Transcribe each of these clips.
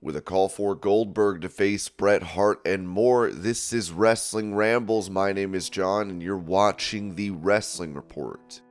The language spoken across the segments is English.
with a call for Goldberg to face Bret Hart and more. This is Wrestling Rambles. My name is John, and you're watching the Wrestling Report.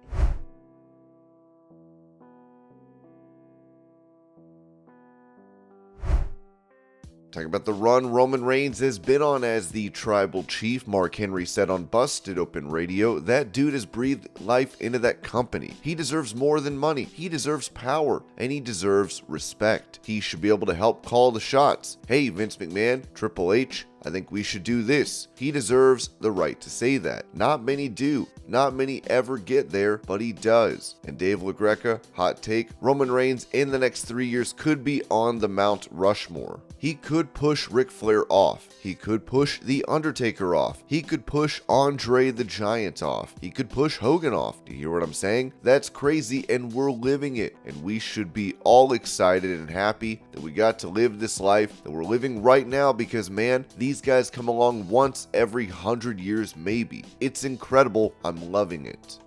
Talking about the run Roman Reigns has been on as the tribal chief, Mark Henry said on Busted Open Radio, that dude has breathed life into that company. He deserves more than money. He deserves power, and he deserves respect. He should be able to help call the shots. Hey, Vince McMahon, Triple H, I think we should do this. He deserves the right to say that. Not many do. Not many ever get there, but he does. And Dave LaGreca, hot take, Roman Reigns in the next 3 years could be on the Mount Rushmore. He could push Ric Flair off. He could push The Undertaker off. He could push Andre the Giant off. He could push Hogan off. Do you hear what I'm saying? That's crazy, and we're living it. And we should be all excited and happy that we got to live this life that we're living right now because, man, these guys come along once every 100 years maybe. It's incredible. I'm loving it.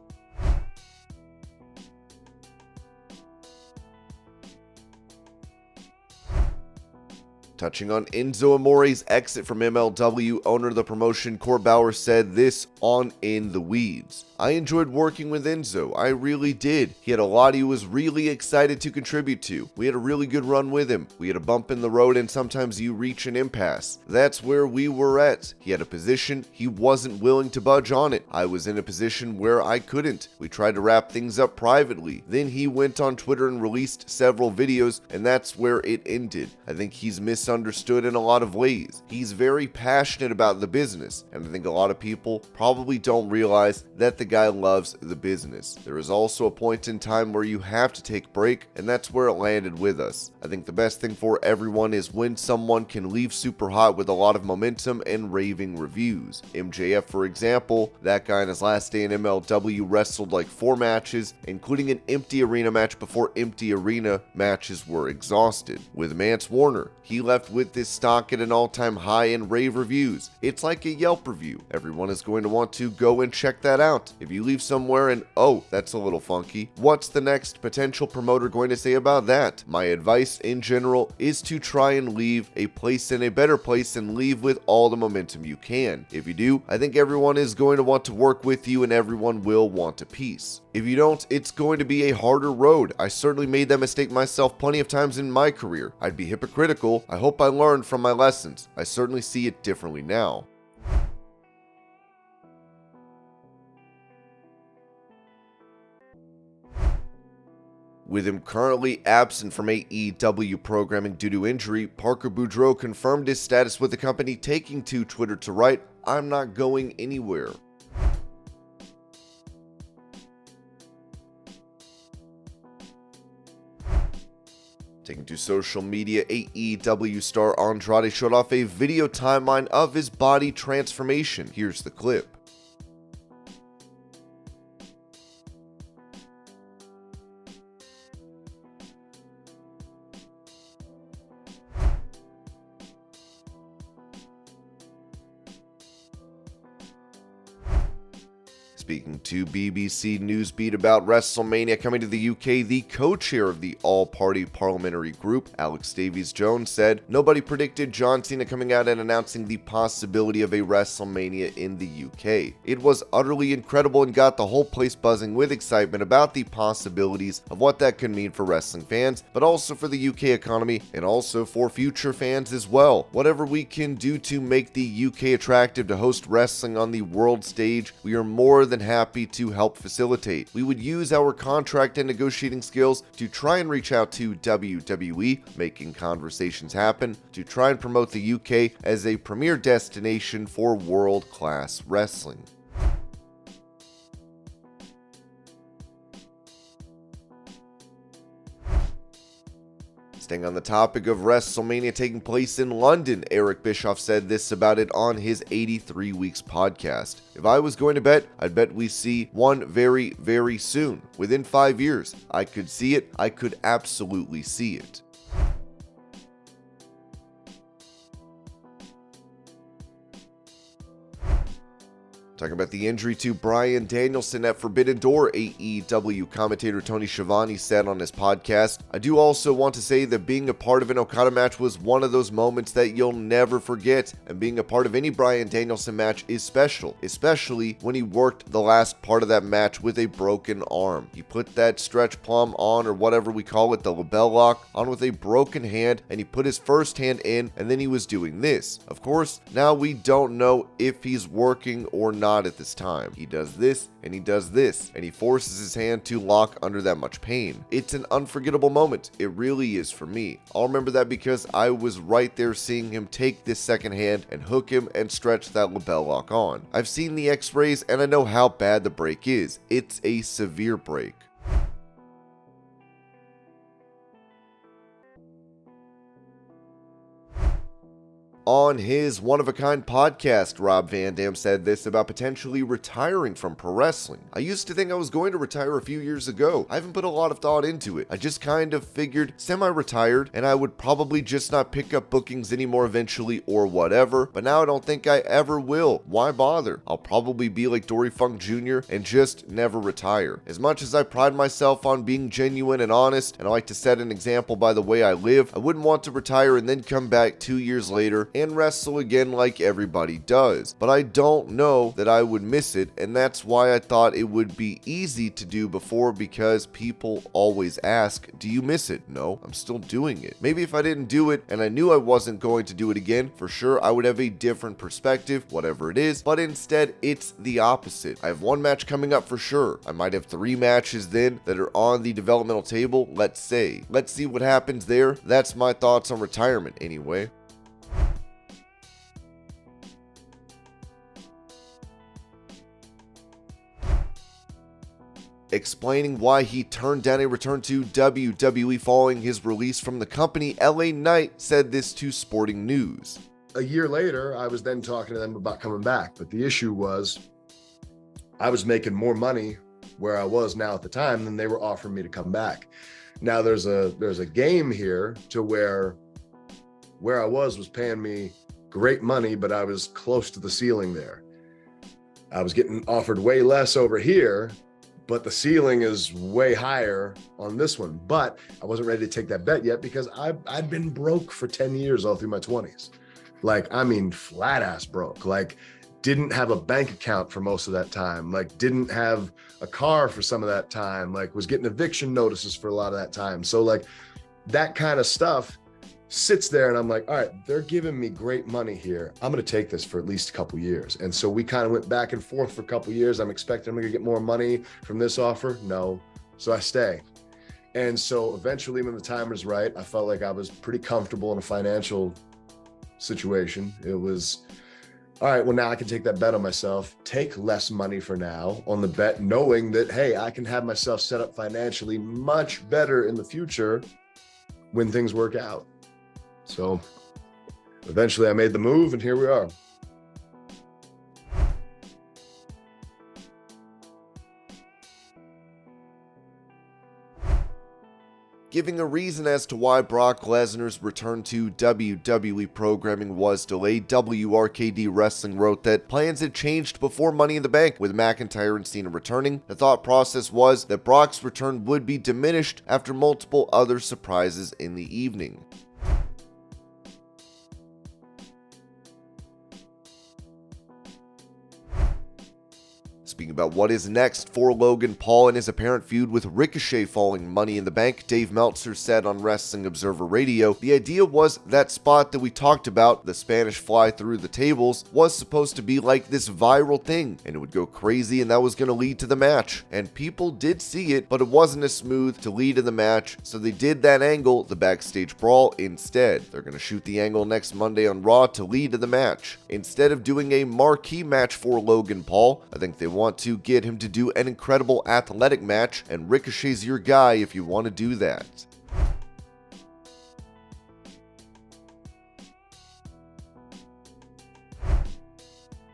Touching on Enzo Amore's exit from MLW, owner of the promotion Court Bauer said this on In the Weeds. I enjoyed working with Enzo, I really did. He had a lot he was really excited to contribute to. We had a really good run with him. We had a bump in the road and sometimes you reach an impasse. That's where we were at. He had a position, he wasn't willing to budge on it. I was in a position where I couldn't. We tried to wrap things up privately. Then he went on Twitter and released several videos, and that's where it ended. I think he's misunderstood in a lot of ways. He's very passionate about the business, and I think a lot of people probably don't realize that the guy loves the business. There is also a point in time where you have to take a break, and that's where it landed with us. I think the best thing for everyone is when someone can leave super hot with a lot of momentum and raving reviews. MJF, for example, that guy in his last day in MLW wrestled like 4 matches, including an empty arena match before empty arena matches were exhausted. With Mance Warner, he left with this stock at an all-time high in rave reviews. It's like a Yelp review. Everyone is going to want to go and check that out. If you leave somewhere and, oh, that's a little funky, what's the next potential promoter going to say about that? My advice in general is to try and leave a place in a better place and leave with all the momentum you can. If you do, I think everyone is going to want to work with you and everyone will want a piece. If you don't, it's going to be a harder road. I certainly made that mistake myself plenty of times in my career. I'd be hypocritical. I hope I learned from my lessons. I certainly see it differently now. With him currently absent from AEW programming due to injury, Parker Boudreaux confirmed his status with the company, taking to Twitter to write, "I'm not going anywhere." Taking to social media, AEW star Andrade showed off a video timeline of his body transformation. Here's the clip. Speaking to BBC Newsbeat about WrestleMania coming to the UK, the co-chair of the all-party parliamentary group, Alex Davies-Jones, said nobody predicted John Cena coming out and announcing the possibility of a WrestleMania in the UK. It was utterly incredible and got the whole place buzzing with excitement about the possibilities of what that could mean for wrestling fans, but also for the UK economy and also for future fans as well. Whatever we can do to make the UK attractive to host wrestling on the world stage, we are more than happy to help facilitate. We would use our contract and negotiating skills to try and reach out to WWE, making conversations happen, to try and promote the UK as a premier destination for world-class wrestling. Staying on the topic of WrestleMania taking place in London, Eric Bischoff said this about it on his 83 Weeks podcast. If I was going to bet, I'd bet we see one very, very soon. Within 5 years. I could see it. I could absolutely see it. Talking about the injury to Bryan Danielson at Forbidden Door, AEW commentator Tony Schiavone said on his podcast, "I do also want to say that being a part of an Okada match was one of those moments that you'll never forget, and being a part of any Bryan Danielson match is special, especially when he worked the last part of that match with a broken arm. He put that stretch plum on, or whatever we call it, the label lock, on with a broken hand, and he put his first hand in, and then he was doing this. Of course, now we don't know if he's working or not at this time. He does this, and he does this, and he forces his hand to lock under that much pain. It's an unforgettable moment. It really is for me. I'll remember that because I was right there seeing him take this second hand and hook him and stretch that label lock on. I've seen the x-rays and I know how bad the break is. It's a severe break." On his one-of-a-kind podcast, Rob Van Dam said this about potentially retiring from pro wrestling. "I used to think I was going to retire a few years ago. I haven't put a lot of thought into it. I just kind of figured semi-retired and I would probably just not pick up bookings anymore eventually or whatever, but now I don't think I ever will. Why bother? I'll probably be like Dory Funk Jr. and just never retire. As much as I pride myself on being genuine and honest, and I like to set an example by the way I live, I wouldn't want to retire and then come back 2 years later and wrestle again like everybody does. But I don't know that I would miss it, and that's why I thought it would be easy to do before, because people always ask, do you miss it? No, I'm still doing it. Maybe if I didn't do it and I knew I wasn't going to do it again, for sure I would have a different perspective, whatever it is, but instead it's the opposite. I have one match coming up for sure. I might have 3 matches then that are on the developmental table, let's say. Let's see what happens there. That's my thoughts on retirement anyway." Explaining why he turned down a return to WWE following his release from the company, LA Knight said this to Sporting News. "A year later, I was then talking to them about coming back, but the issue was I was making more money where I was now at the time than they were offering me to come back. Now there's a game here to where I was paying me great money, but I was close to the ceiling there. I was getting offered way less over here, but the ceiling is way higher on this one. But I wasn't ready to take that bet yet because I'd been broke for 10 years all through my 20s. Like, I mean, flat ass broke. Like, didn't have a bank account for most of that time. Like, didn't have a car for some of that time. Like, was getting eviction notices for a lot of that time. So like that kind of stuff sits there and I'm like, all right, they're giving me great money here. I'm going to take this for at least a couple years. And so we kind of went back and forth for a couple years. I'm expecting I'm going to get more money from this offer. No. So I stay. And so eventually when the time was right, I felt like I was pretty comfortable in a financial situation. It was, all right, well, now I can take that bet on myself, take less money for now on the bet, knowing that, hey, I can have myself set up financially much better in the future when things work out. So eventually I made the move and here we are. Giving a reason as to why Brock Lesnar's return to WWE programming was delayed, WRKD Wrestling wrote that plans had changed before Money in the Bank, with McIntyre and Cena returning. The thought process was that Brock's return would be diminished after multiple other surprises in the evening. Speaking about what is next for Logan Paul and his apparent feud with Ricochet following Money in the Bank, Dave Meltzer said on Wrestling Observer Radio, the idea was that spot that we talked about, the Spanish fly through the tables, was supposed to be like this viral thing, and it would go crazy and that was going to lead to the match. And people did see it, but it wasn't as smooth to lead to the match, so they did that angle, the backstage brawl, instead. They're going to shoot the angle next Monday on Raw to lead to the match. Instead of doing a marquee match for Logan Paul, I think they want to get him to do an incredible athletic match, and Ricochet's your guy if you want to do that.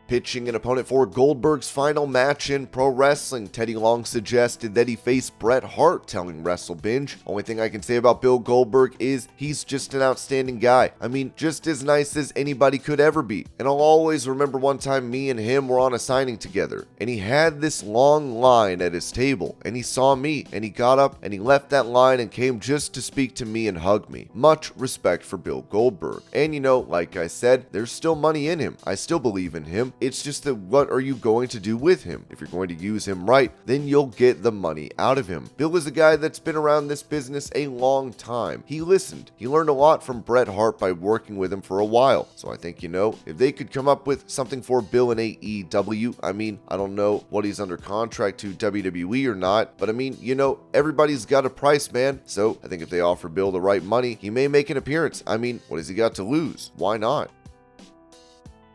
Pitching an opponent for Goldberg's final match in pro wrestling, Teddy Long suggested that he face Bret Hart, telling WrestleBinge. Only thing I can say about Bill Goldberg is he's just an outstanding guy. I mean, just as nice as anybody could ever be. And I'll always remember one time me and him were on a signing together, and he had this long line at his table, and he saw me, and he got up and he left that line and came just to speak to me and hug me. Much respect for Bill Goldberg. And you know, like I said, there's still money in him. I still believe in him. It's just that what are you going to do with him? If you're going to use him right, then you'll get the money out of him. Bill is a guy that's been around this business a long time. He listened. He learned a lot from Bret Hart by working with him for a while. So I think, you know, if they could come up with something for Bill in AEW, I mean, I don't know what he's under contract to WWE or not, but I mean, you know, everybody's got a price, man. So I think if they offer Bill the right money, he may make an appearance. I mean, what has he got to lose? Why not?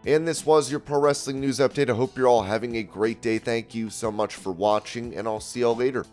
And this was your pro wrestling news update. I hope you're all having a great day. Thank you so much for watching, and I'll see y'all later.